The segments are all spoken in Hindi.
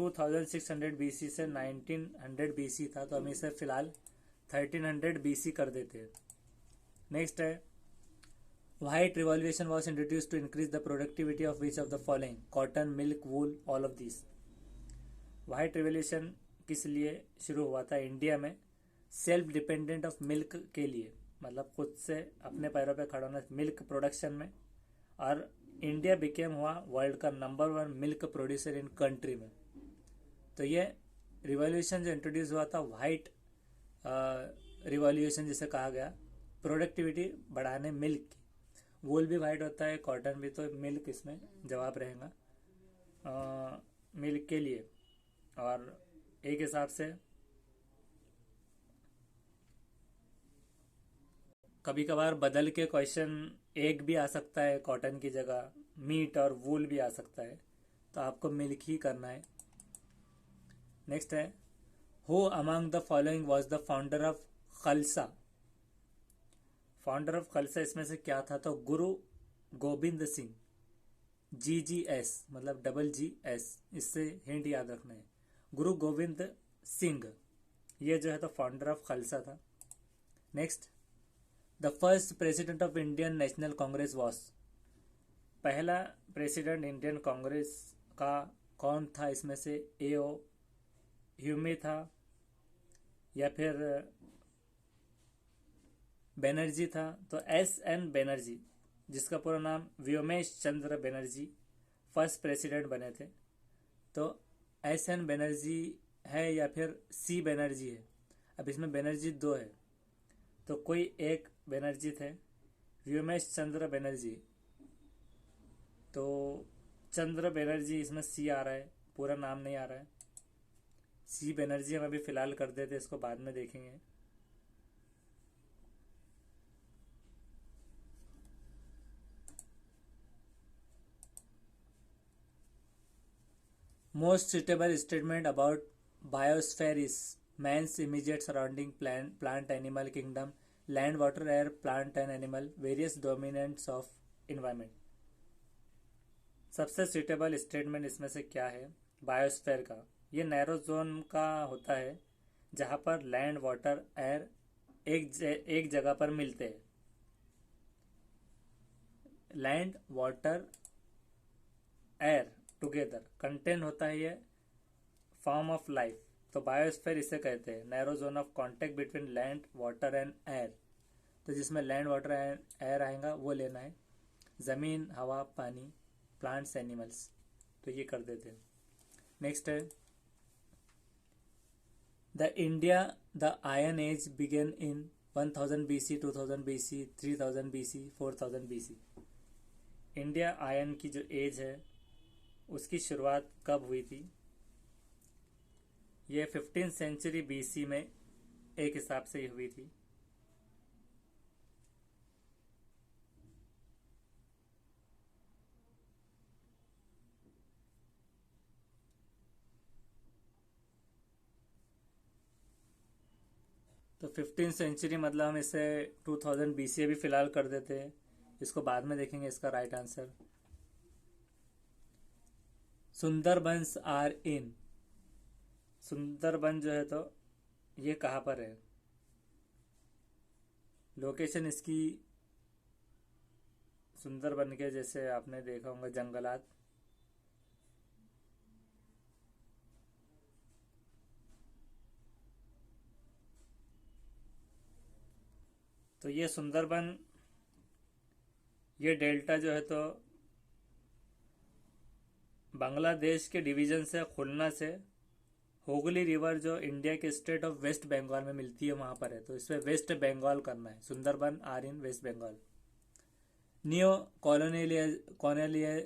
2600 BC से 1900 BC था, तो हम इसे फिलहाल 1300 BC कर देते हैं। नेक्स्ट है, white revolution was introduce to increase the productivity of which of the following, cotton, milk, wool, all of this. White revolution किस लिए शुरू हुआ था? इंडिया में सेल्फ डिपेंडेंट ऑफ मिल्क के लिए, मतलब खुद से अपने पैरों पे खड़ा होना मिल्क प्रोडक्शन में, और इंडिया बिकेम हुआ वर्ल्ड का number 1 milk producer in country में। तो ये रिवॉल्यूशन जो इंट्रोड्यूस हुआ था, वाइट रिवॉल्यूशन जिसे कहा गया, प्रोडक्टिविटी बढ़ाने मिल्क की। वूल भी वाइट होता है, कॉटन भी, तो मिल्क इसमें जवाब रहेगा मिल्क के लिए। और एक हिसाब से कभी कभार बदल के क्वेश्चन एग भी आ सकता है कॉटन की जगह, मीट और वूल भी आ सकता है, तो आपको मिल्क ही करना है। नेक्स्ट है, who among the following was the founder of Khalsa. Founder of Khalsa इसमें से क्या था? तो गुरु गोविंद सिंह, GGS मतलब GGS, इससे हिंट याद रखना है। गुरु गोविंद सिंह, ये जो है तो फाउंडर ऑफ खालसा था। Next, the first president of Indian national Congress was. पहला प्रेसिडेंट इंडियन कांग्रेस का कौन था? इसमें से AO ह्यूमे था, या फिर बनर्जी था? तो SN बनर्जी, जिसका पूरा नाम व्योमेश चंद्र बनर्जी, फर्स्ट प्रेसिडेंट बने थे। तो SN बनर्जी है या फिर C बनर्जी है? अब इसमें बनर्जी 2 है, तो कोई एक बनर्जी थे, व्योमेश चंद्र बनर्जी। तो चंद्र बनर्जी, इसमें C आ रहा है, पूरा नाम नहीं आ रहा है। C बनर्जी हम अभी फिलहाल कर देते, इसको बाद में देखेंगे। Most suitable statement about biosphere is man's immediate surrounding plant animal kingdom, land water air plant and animal, various dominants of environment. सबसे सुटेबल स्टेटमेंट इसमें से क्या है? बायोस्फेयर का। ये नैरो जोन का होता है जहां पर लैंड वाटर एयर एक जगह पर मिलते हैं। Land water air together contain होता है ये फॉर्म ऑफ लाइफ, तो बायोस्फीयर इसे कहते हैं। Narrow zone of contact between land water and air, तो जिसमें लैंड वाटर एंड एयर आएगा वो लेना है। ज़मीन, हवा, पानी, प्लांट्स, एनिमल्स, तो ये कर देते हैं। नेक्स्ट है, the iron age begin in 1000 BC, 2000 BC, 3000 BC, 4000 BC। India iron की जो एज है उसकी शुरुआत कब हुई थी? ये 15th सेंचुरी BC में एक हिसाब से ही हुई थी। तो 15th सेंचुरी मतलब हम इसे 2000 BC भी फिलहाल कर देते हैं, इसको बाद में देखेंगे इसका right answer. Sundarbans are in, Sundarban जो है तो ये कहाँ पर है? लोकेशन इसकी सुंदरबन के जैसे आपने देखा होगा जंगलात, तो ये सुंदरबन, ये डेल्टा जो है तो बांग्लादेश के डिवीजन से खुलना से हुगली रिवर जो इंडिया के स्टेट ऑफ वेस्ट बंगाल में मिलती है वहां पर है, तो इसमें वेस्ट बंगाल करना है। Sundarban are in West Bengal. Neo colonialism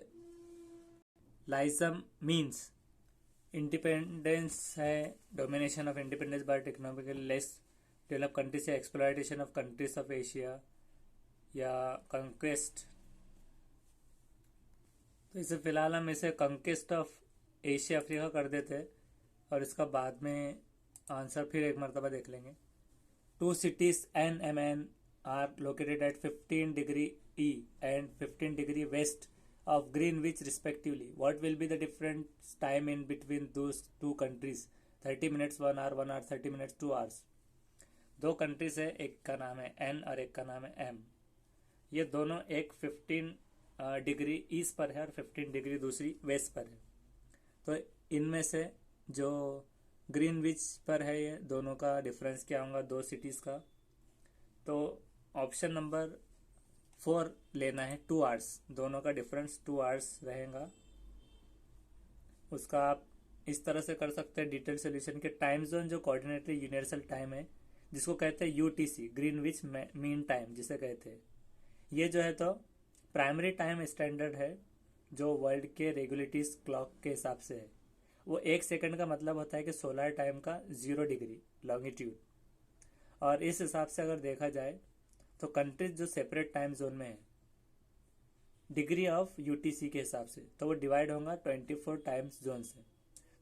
means independence है, domination of independence by economically less develop countries, या exploitation of countries of Asia, या कंक्वेस्ट। तो इसे फिलहाल हम इसे कंक्वेस्ट ऑफ एशिया अफ्रीका कर देते हैं, और इसका बाद में आंसर फिर एक मरतबा देख लेंगे। 2 cities NMN are located at 15 degree E and 15 degree west of Greenwich respectively. What will be the different time in between those two countries? 30 minutes 1 hour 30 minutes 2 hours. दो कंट्रीज है, एक का नाम है एन और एक का नाम है एम. ये दोनों एक 15 डिग्री ईस्ट पर है और 15 डिग्री दूसरी वेस्ट पर है. तो इनमें से जो ग्रीनविच पर है ये दोनों का डिफरेंस क्या होगा दो सिटीज़ का? तो ऑप्शन नंबर 4 लेना है. 2 आवर्स, दोनों का डिफरेंस 2 आवर्स रहेगा. उसका आप इस तरह से कर सकते हैं डिटेल सोल्यूशन के. टाइम जोन जो कोऑर्डिनेटरी यूनिवर्सल टाइम है जिसको कहते हैं यूटीसी, ग्रीनविच मीन टाइम जिसे कहते हैं, ये जो है तो प्राइमरी टाइम स्टैंडर्ड है जो वर्ल्ड के रेगुलेटरीज क्लॉक के हिसाब से है. वो 1 सेकंड का मतलब होता है कि सोलर टाइम का 0 डिग्री लॉन्गिट्यूड. और इस हिसाब से अगर देखा जाए तो कंट्रीज जो सेपरेट टाइम जोन में है डिग्री ऑफ यूटीसी के हिसाब से, तो वो डिवाइड होगा 24 टाइम्स जोन से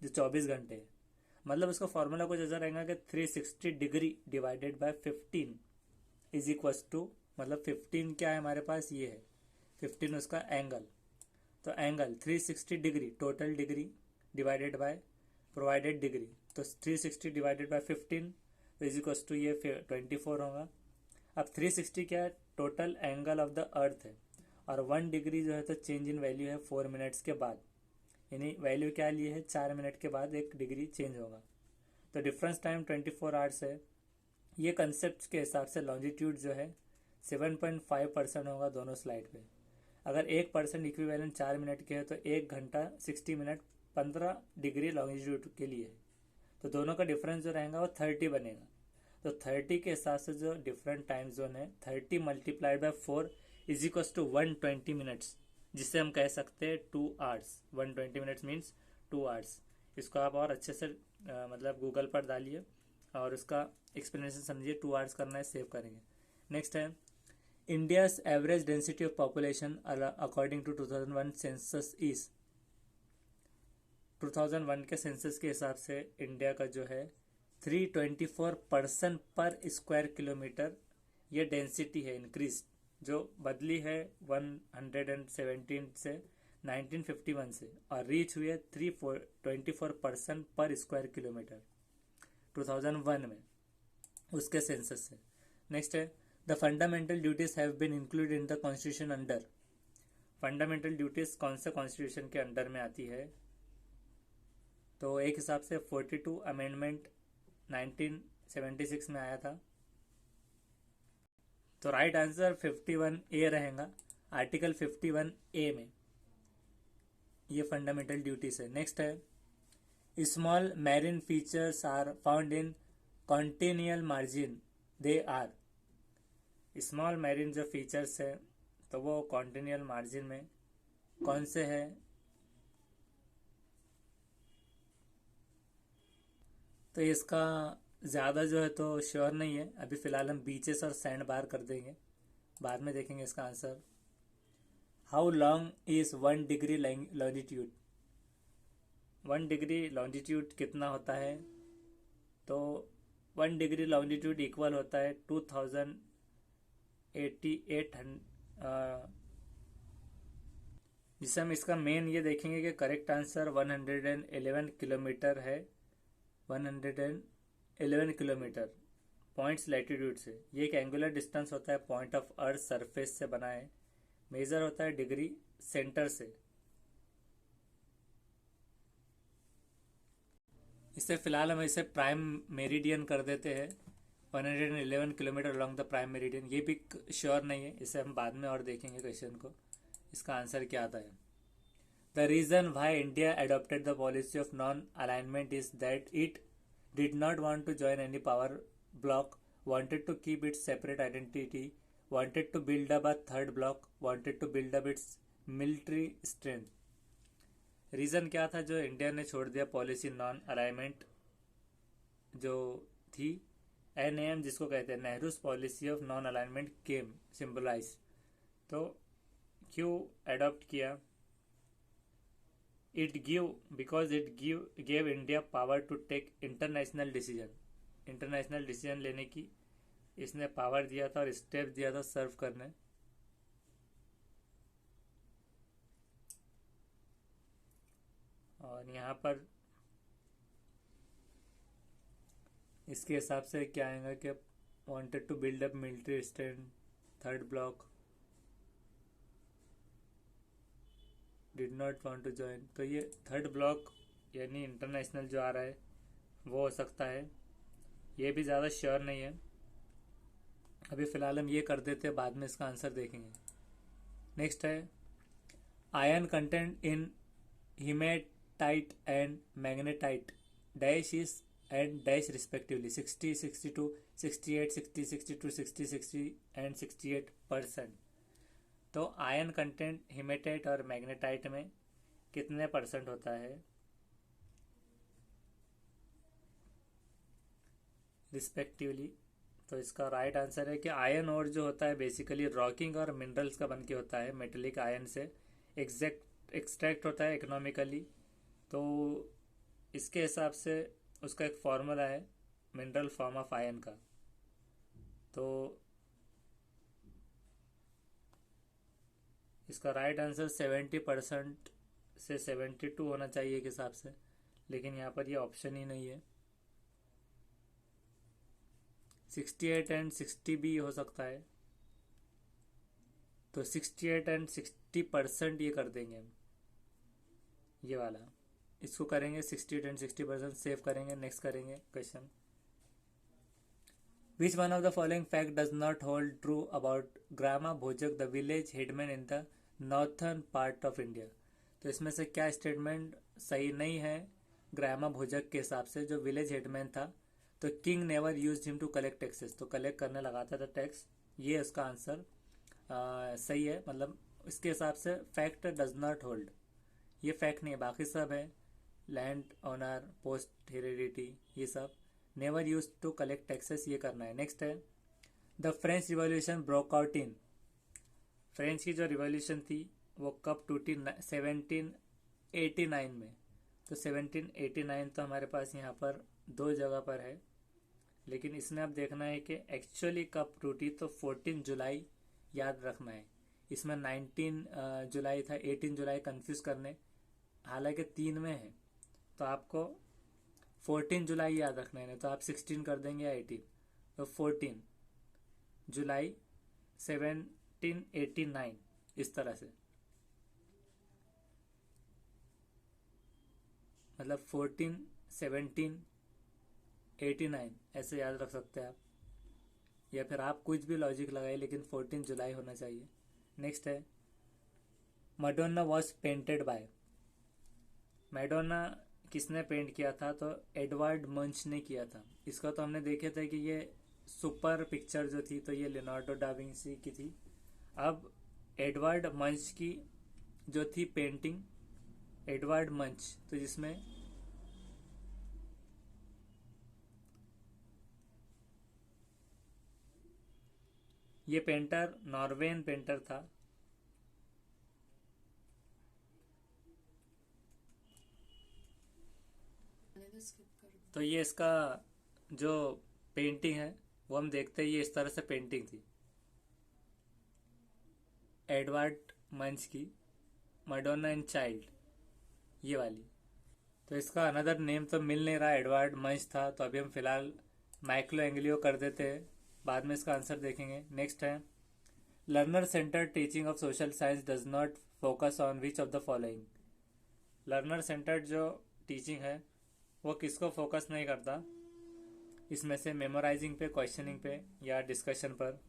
जो 24 घंटे है. मतलब उसका फॉर्मूला कुछ ऐसा रहेगा कि 360 degree divided by 15 is equals to, मतलब 15 क्या है हमारे पास, ये है 15 उसका एंगल. तो angle 360 degree total degree divided by provided degree, तो 360 divided by 15 is equals to ये 24 होगा. अब 360 क्या है, total angle of the earth है, और 1 डिग्री जो है तो चेंज इन वैल्यू है 4 मिनट्स के बाद. यानी वैल्यू क्या लिए है 4 मिनट के बाद 1 डिग्री चेंज होगा. तो डिफरेंस टाइम 24 आवर्स है. ये कंसेप्ट के हिसाब से लॉन्जिट्यूड जो है 7.5% होगा दोनों स्लाइड पे. अगर 1% इक्विवेलेंट 4 मिनट के है तो 1 घंटा 60 मिनट 15 डिग्री लॉन्जिट्यूड के लिए है. तो दोनों का डिफरेंस जो रहेगा वो 30 बनेगा. तो 30 के हिसाब से जो डिफरेंट टाइम जोन है 30 multiplied by 4 is equals to 120 minutes, जिससे हम कह सकते हैं 2 आवर्स. 120 minutes means 2 hours. इसको आप और अच्छे से मतलब गूगल पर डालिए और उसका एक्सप्लेनेशन समझिए. 2 आवर्स करना है, सेव करेंगे. नेक्स्ट है India's average density of population according to 2001 census is. 2001 के सेंसस के हिसाब से इंडिया का जो है 324 पर्सन पर स्क्वायर किलोमीटर ये डेंसिटी है इंक्रीज, जो बदली है 117 से 1951 से, और रीच हुई है 324 पर्सन पर स्क्वायर किलोमीटर 2001 में उसके सेंसस से. नेक्स्ट है the fundamental duties have been included in the constitution under. Fundamental duties कौन से कॉन्स्टिट्यूशन के अंडर में आती है? तो एक हिसाब से 42 अमेंडमेंट 1976 में आया था. तो राइट आंसर 51A रहेगा. आर्टिकल 51A में ये फंडामेंटल ड्यूटीज है. नेक्स्ट है small marine features are found in continual margin. They are. Small marine जो फीचर्स है तो वो कॉन्टिन्यूअल मार्जिन में कौन से है? तो इसका ज़्यादा जो है तो श्योर नहीं है. अभी फ़िलहाल हम बीचेस और सैंड बार कर देंगे, बाद में देखेंगे इसका answer. How long is 1 degree longitude. 1 degree longitude कितना होता है? तो 1 डिग्री लॉन्जिट्यूड इक्वल होता है 2088, जिससे हम इसका मेन ये देखेंगे कि करेक्ट आंसर 111 किलोमीटर है. 111 किलोमीटर पॉइंट्स लैटिट्यूड से. ये एक एंगुलर डिस्टेंस होता है पॉइंट ऑफ अर्थ सरफेस से बना है. मेजर होता है डिग्री सेंटर से. इससे फिलहाल हम इसे प्राइम मेरिडियन कर देते हैं. 111 kilometre along the prime meridian. ये भी श्योर नहीं है, इसे हम बाद में और देखेंगे क्वेश्चन को. इसका आंसर क्या आता है? The reason why India adopted the policy of non alignment is that it did not want to join any power bloc, wanted to keep its separate identity, wanted to build up a third bloc, wanted to build up its military strength. Reason क्या था जो इंडिया ने छोड़ दिया पॉलिसी नॉन अलाइनमेंट जो थी? NAM जिसको कहते हैं Nehru's policy of non alignment came symbolize. तो क्यों एडॉप्ट किया? because it gave India power to take international decision. International decision लेने की इसने पावर दिया था और स्टेप दिया था सर्व करने. और यहाँ पर इसके हिसाब से क्या आएगा कि wanted to build up military stand, third block did not want to join. तो ये थर्ड ब्लॉक यानी इंटरनेशनल जो आ रहा है वो हो सकता है, ये भी ज़्यादा श्योर नहीं है। अभी फ़िलहाल हम ये कर देते हैं, बाद में इसका आंसर देखेंगे। नेक्स्ट है iron content in hematite and magnetite dash is and dash respectively 60, 62, 68, 60, 62, 60, 60 and 68%। तो आयरन कंटेंट हीमेटाइट और मैग्नेटाइट में कितने परसेंट होता है रिस्पेक्टिवली? तो इसका राइट आंसर है कि आयरन और जो होता है बेसिकली रॉकिंग और मिनरल्स का बन के होता है, मेटेलिक आयरन से एक्सट्रैक्ट होता है इकोनॉमिकली। तो इसके हिसाब से उसका एक फॉर्मूला है मिनरल फॉर्म ऑफ आयरन का। तो इसका राइट आंसर 70% से 72 होना चाहिए के हिसाब से, लेकिन यहाँ पर ये ऑप्शन ही नहीं है। 68 एंड 60 भी हो सकता है, तो 68 एंड 60% ये कर देंगे हम, ये वाला इसको करेंगे 68 एंड 60% सेव करेंगे। नेक्स्ट करेंगे question, which one of the following fact does not hold true about Grama Bhojaka the village headman in the northern part of India? तो इसमें से क्या स्टेटमेंट सही नहीं है ग्रामा भोजक के हिसाब से? जो विलेज हेडमैन था तो king never use him to collect taxes, तो कलेक्ट करने लगाता था टैक्स, ये उसका आंसर सही है। मतलब इसके हिसाब से फैक्ट डज नॉट होल्ड, ये फैक्ट नहीं है, बाकी सब है लैंड ऑनर, पोस्ट हेरिडिटी, ये सब never use to collect taxes, ये करना है। नेक्स्ट है the French revolution broke out in, French की जो रिवॉल्यूशन थी वो कब टूटी? 1789 में। तो 1789 तो हमारे पास यहाँ पर दो जगह पर है, लेकिन इसमें अब देखना है कि एक्चुअली कब टूटी। तो 14 जुलाई याद रखना है, इसमें 19 जुलाई था, 18 जुलाई कंफ्यूज करने, हालांकि 3 में है, तो आपको 14 जुलाई याद रखना है, तो आप 16 कर देंगे या 18, तो 14 जुलाई 1789 इस तरह से, मतलब 14, 17, 89 ऐसे याद रख सकते हैं आप, या फिर आप कुछ भी लॉजिक लगाइए, लेकिन 14 जुलाई होना चाहिए। नेक्स्ट है Madonna was painted bye, Madonna किसने पेंट किया था? तो एडवर्ड मंच ने किया था। इसका तो हमने देखे थे कि ये सुपर पिक्चर जो थी तो ये लियोनार्डो डा विंची की थी। अब एडवर्ड मंच की जो थी पेंटिंग, एडवर्ड मंच, तो जिसमें ये पेंटर नॉर्वेन पेंटर था। तो ये इसका जो पेंटिंग है वो हम देखते हैं, ये इस तरह से पेंटिंग थी एडवर्ड मंच की, मैडोना एंड चाइल्ड, ये वाली। तो इसका अनदर नेम तो मिल नहीं रहा, एडवर्ड मंच था, तो अभी हम फिलहाल माइक्लो एंग्लियो कर देते हैं, बाद में इसका आंसर देखेंगे। नेक्स्ट है learner centre teaching of social science does not focus on which of the following. Learner centred जो टीचिंग है वो किसको फोकस नहीं करता? इसमें से मेमोराइजिंग पे, क्वेश्चनिंग पे, या डिस्कशन पर,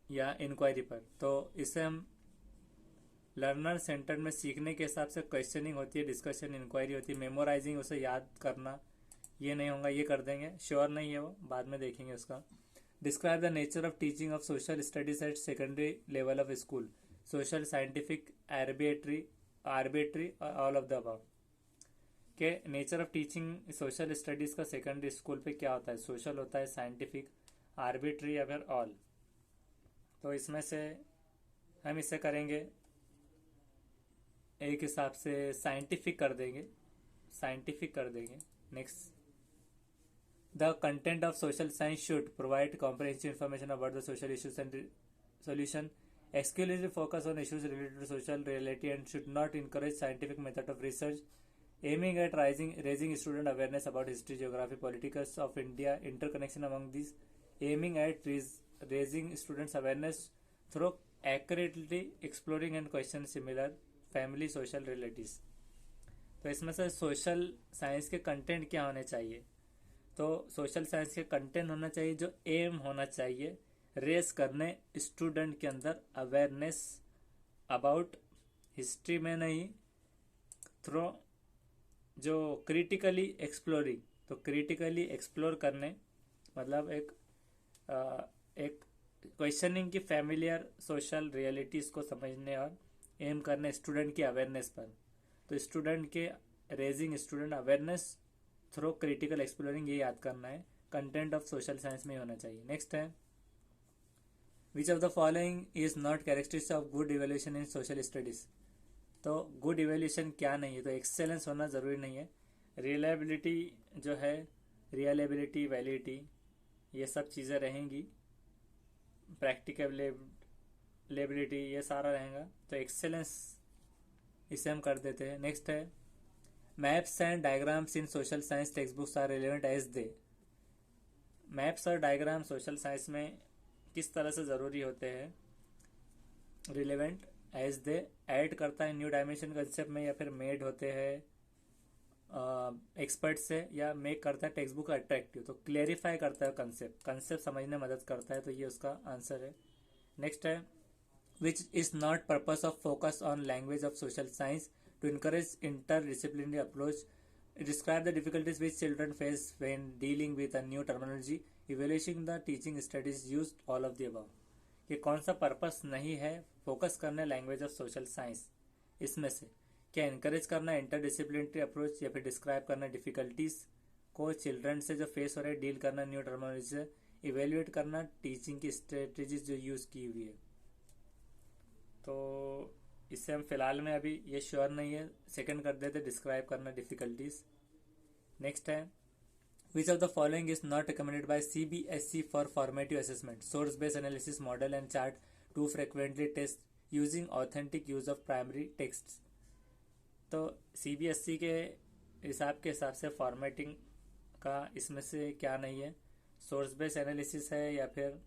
या इंक्वायरी पर। तो इसे हम लर्नर सेंटर में सीखने के हिसाब से क्वेश्चनिंग होती है, डिस्कशन, इंक्वायरी होती है, मेमोराइजिंग उसे याद करना ये नहीं होगा, ये कर देंगे, श्योर नहीं है वो, बाद में देखेंगे उसका। Describe the nature of teaching of social studies at secondary level of school, social, scientific, arbitrary all of the above. के nature of teaching social studies का सेकेंडरी स्कूल पे क्या होता है? सोशल होता है, साइंटिफिक, आर्बिट्री या फिर ऑल। तो इसमें से हम इसे करेंगे एक हिसाब से साइंटिफिक कर देंगे, साइंटिफिक कर देंगे। Next the content of social science should provide comprehensive information about the social issues and solution exclusively focus on issues related to social reality and should not encourage scientific method of research, aiming at raising student awareness about history, geography, politics of India, interconnection among these, aiming at raising students awareness through accurately exploring and question similar family social realities. तो इसमें से सोशल साइंस के कंटेंट क्या होने चाहिए? तो सोशल साइंस के कंटेंट होना चाहिए जो एम होना चाहिए रेस करने स्टूडेंट के अंदर अवेयरनेस अबाउट हिस्ट्री में नहीं, थ्रो जो क्रिटिकली एक्सप्लोरिंग, तो क्रिटिकली एक्सप्लोर करने मतलब एक क्वेश्चनिंग की फैमिलियर सोशल रियलिटीज़ को समझने और एम करने स्टूडेंट की अवेयरनेस पर। तो स्टूडेंट के raising student awareness through critical exploring, ये याद करना है, कंटेंट ऑफ सोशल साइंस में होना चाहिए। नेक्स्ट है which of the following is not characteristics of good evaluation in social studies. तो गुड इवेल्यूशन क्या नहीं है? तो एक्सेलेंस होना ज़रूरी नहीं है, रिलायबिलिटी जो है, रियलेबिलिटी, वैलिडिटी, ये सब चीज़ें रहेंगी, प्रैक्टिकलेबिलिटी, ये सारा रहेगा। तो एक्सेलेंस इसे हम कर देते हैं। नेक्स्ट है maps and diagrams in social science text books are relevant as they. Maps और डायग्राम सोशल साइंस में किस तरह से ज़रूरी होते हैं? रिलेवेंट एज दे ऐड करता है न्यू डायमेंशन कंसेप्ट में, या फिर मेड होते हैं एक्सपर्ट से, या मेक करता है टेक्स्ट बुक अट्रैक्टिव, तो क्लेरिफाई करता है कंसेप्ट समझने में मदद करता है। तो ये उसका आंसर है। नेक्स्ट है which is not purpose of focus on language of social science to encourage interdisciplinary approach. Describe the difficulties which children face when dealing with a new terminology, evaluating the teaching strategies used, all of the above। ये कौन सा पर्पस नहीं है फोकस करना लैंग्वेज ऑफ सोशल साइंस? इसमें से क्या इनकरेज करना इंटरडिसिप्लिनरी अप्रोच, या फिर डिस्क्राइब करना डिफिकल्टीज को चिल्ड्रन से जो फेस हो रहे, डील करना न्यू टर्मिनोलॉजी से, इवेल्युएट करना टीचिंग की स्ट्रेटजीज जो यूज़ की हुई है। तो इससे हम फिलहाल में अभी ये श्योर नहीं है, सेकंड कर देते डिस्क्राइब करना डिफिकल्टीज। नेक्स्ट है which of the following is not recommended by CBSE for formative assessment, source based analysis, model and chart to frequently test using authentic use of primary text. तो CBSE के हिसाब से फॉर्मेटिंग का इसमें से क्या नहीं है? सोर्स बेस्ड एनालिसिस है, या फिर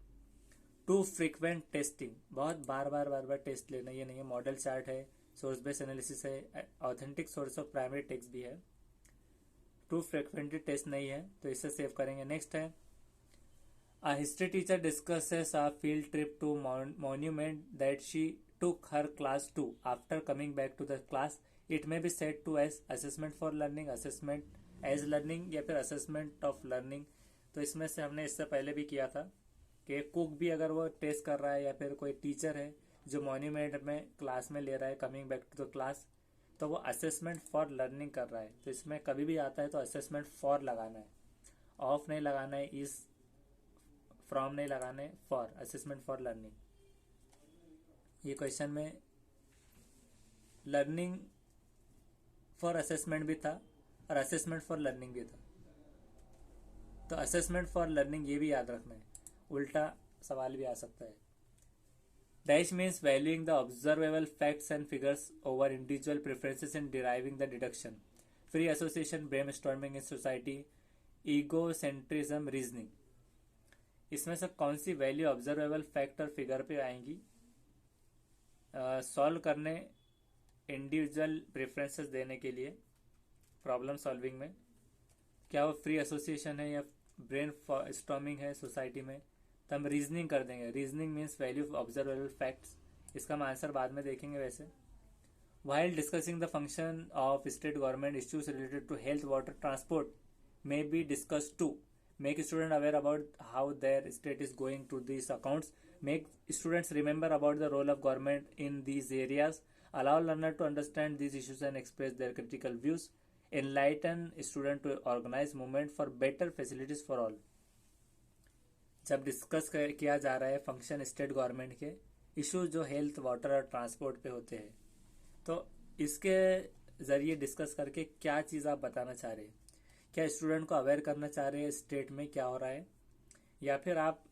टू फ्रीक्वेंट टेस्टिंग, बहुत बार बार टेस्ट लेना, ये नहीं है। मॉडल चार्ट है, सोर्स बेस्ड एनालिसिस है, authentic source of primary text भी है, टू फ्रीक्वेंटली टेस्ट नहीं है, तो इसे सेव करेंगे। नेक्स्ट है a history teacher discusses a field trip to monument that she took her class to after coming back to the class, it may be set to as assessment for learning, assessment as learning, या फिर असेसमेंट ऑफ लर्निंग। तो इसमें से हमने इससे पहले भी किया था कि कुक भी अगर वो टेस्ट कर रहा है, या फिर कोई टीचर है जो मॉन्यूमेंट में क्लास में ले रहा है coming back to the class, तो वो असेसमेंट फॉर लर्निंग कर रहा है। तो इसमें कभी भी आता है तो असेसमेंट फॉर लगाना है, ऑफ नहीं लगाना है, इज फ्रॉम नहीं लगाना है, फॉर, असेसमेंट फॉर लर्निंग। ये क्वेश्चन में लर्निंग फॉर असेसमेंट भी था और असेसमेंट फॉर लर्निंग भी था, तो असेसमेंट फॉर लर्निंग ये भी याद रखना है, उल्टा सवाल भी आ सकता है। Dash means valuing the observable facts and figures over individual preferences in deriving the deduction, free association, brainstorming in society, egocentrism, reasoning. इसमें से कौन सी वैल्यू ऑब्जर्वेबल फैक्ट और फिगर पे आएंगी? सॉल्व करने, इंडिविजुअल प्रेफरेंसेस देने के लिए प्रॉब्लम सॉल्विंग में, क्या वो फ्री एसोसिएशन है या ब्रेन स्टॉर्मिंग है सोसाइटी में, तो हम रीजनिंग कर देंगे। Reasoning means value of observable facts, इसका हम आंसर बाद में देखेंगे। वैसे while discussing the function of state government, issues related to health, water, transport may be discussed too. Make students aware about how their state is going to these accounts. Make students remember about the role of government in these areas. Allow learner to understand these issues and express their critical views. Enlighten student to organize movement for better facilities for all. जब डिस्कस किया जा रहा है फंक्शन स्टेट गवर्नमेंट के इश्यूज जो हेल्थ, वाटर और ट्रांसपोर्ट पे होते हैं, तो इसके ज़रिए डिस्कस करके क्या चीज़ आप बताना चाह रहे हैं? क्या स्टूडेंट को अवेयर करना चाह रहे हैं स्टेट में क्या हो रहा है, या फिर आप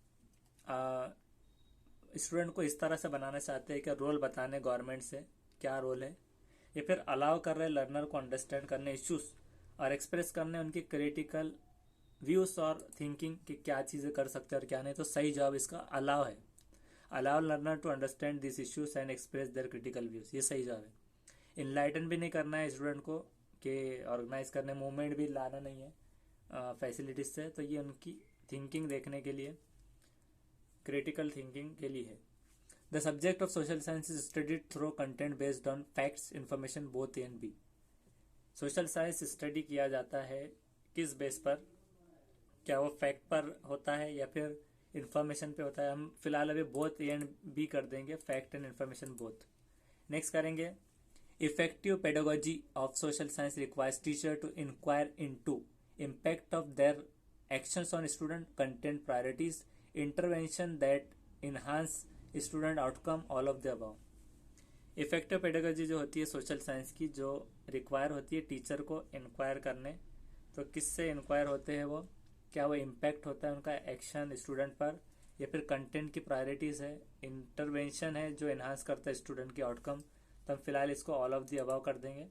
स्टूडेंट को इस तरह से बनाना चाहते हैं कि रोल बताने गवर्नमेंट से क्या रोल है, या फिर अलाउ कर रहे लर्नर को अंडरस्टैंड करने इश्यूज और एक्सप्रेस करने उनकी क्रिटिकल व्यूज और थिंकिंग कि क्या चीज़ें कर सकते हैं और क्या नहीं। तो सही जवाब इसका अलाउ है। Allow learner to understand this issues and express their critical views, ये सही जवाब है। इनलाइटन भी नहीं करना है स्टूडेंट को कि ऑर्गेनाइज करने, मूवमेंट भी लाना नहीं है फैसिलिटीज से, तो ये उनकी थिंकिंग देखने के लिए, क्रिटिकल थिंकिंग के लिए है। The subject of social science is studied through content based on facts information both A and B. Social science study किया जाता है किस बेस पर, क्या वो फैक्ट पर होता है या फिर इन्फॉर्मेशन पे होता है। हम फिलहाल अभी बोथ ए एंड बी कर देंगे, fact and information both. Next करेंगे, effective pedagogy of social science requires teacher to inquire into impact of their actions on student content priorities, intervention that enhance student outcome, all of the above. Effective pedagogy जो होती है सोशल साइंस की, जो रिक्वायर होती है टीचर को इंक्वायर करने, तो किससे इंक्वायर होते हैं वो, क्या वो इम्पैक्ट होता है उनका एक्शन स्टूडेंट पर, या फिर कंटेंट की प्रायोरिटीज़ है, इंटरवेंशन है जो इन्हांस करता है स्टूडेंट की आउटकम। तो हम फिलहाल इसको ऑल ऑफ दी अबव कर देंगे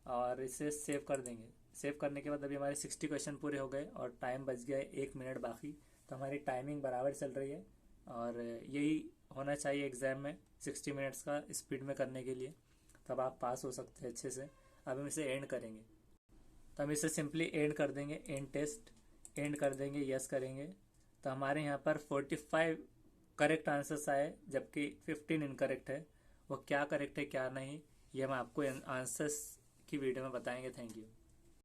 और इसे सेव कर देंगे। सेव करने के बाद अभी हमारे 60 क्वेश्चन पूरे हो गए और टाइम बच गया है 1 मिनट बाकी। तो हमारी टाइमिंग बराबर चल रही है और यही होना चाहिए एग्ज़ाम में, 60 मिनट्स का स्पीड में करने के लिए, तब आप पास हो सकते हैं अच्छे से। अब हम इसे एंड करेंगे, तो हम इसे सिंपली एंड कर देंगे, एंड टेस्ट एंड कर देंगे, यस करेंगे। तो हमारे यहाँ पर 45 करेक्ट आंसर्स आए जबकि 15 इनकरेक्ट है। वो क्या करेक्ट है क्या नहीं, ये हम आपको आंसर्स की वीडियो में बताएंगे। Thank you.